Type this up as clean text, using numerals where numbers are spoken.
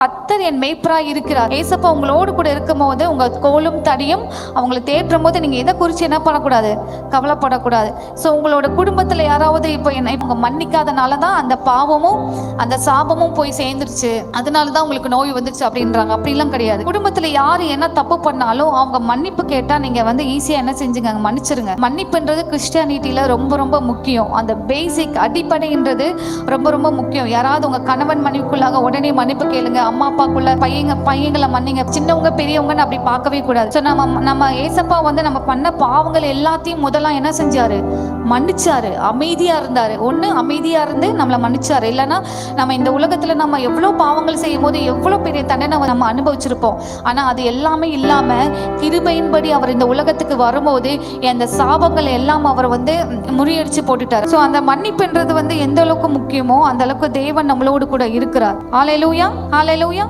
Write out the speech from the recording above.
கர்த்தர் என் மேய்ப்பராய் இருக்கிறார். ஏசப்பா உங்களோடு கூட இருக்கும் போது உங்க கோலும் தடியும் அவங்களை தேற்றும் போது நீங்க எதை குறித்து என்ன பண்ணக்கூடாது, கவலைப்படக்கூடாது. ஸோ உங்களோட குடும்பத்தில் யாராவது இப்போ இவங்க மன்னிக்காதனால தான் அந்த பாவமும் அந்த சாபமும் போய் சேர்ந்துருச்சு, அதனால தான் உங்களுக்கு நோய் வந்துருச்சு அப்படின்றாங்க. அப்படிலாம் கிடையாது. குடும்பத்தில் யார் என்ன தப்பு பண்ணாலும் அவங்க மன்னிப்பு கேட்டால் நீங்கள் ஈஸியாக என்ன செஞ்சுங்க, மன்னிச்சிருங்க. மன்னிப்புன்றது கிறிஸ்டியானிட்டியில் ரொம்ப ரொம்ப முக்கியம். அந்த பேசிக் அடிப்படைன்றது ரொம்ப ரொம்ப முக்கியம். யாராவது உங்க கணவன் மனைவிக்குள்ளாக உடனே மன்னிப்பு கேளுங்க. அம்மா அப்பாக்குள்ள பையங்களை மன்னிங்க. சின்னவங்க பெரியவங்கன்னு அப்படி பார்க்கவே கூடாது. ஸோ நம்ம ஏசப்பா நம்ம பண்ண பாவங்கள் எல்லாத்தையும் முதல்ல என்ன செஞ்சாரு, மன்னிச்சாரு. அமைதியா இருந்தாரு. ஒண்ணு அமைதியா இருந்து நம்மளை மன்னிச்சாரு. இல்லைன்னா நம்ம இந்த உலகத்துல நம்ம எவ்வளவு பாவங்கள் செய்யும் போது எவ்வளவு பெரிய தண்டனை நம்ம அனுபவிச்சிருப்போம். ஆனா அது எல்லாமே இல்லாம கிருபையின்படி அவர் இந்த உலகத்துக்கு வரும்போது அந்த சாபங்கள் எல்லாம் அவர் முறியடிச்சு போட்டுட்டார். ஸோ அந்த மன்னிப்புன்றது எந்த அளவுக்கு முக்கியமோ அந்த அளவுக்கு தேவன் நம்மளோடு கூட இருக்கிறார். ஹல்லேலூயா, ஹல்லேலூயா.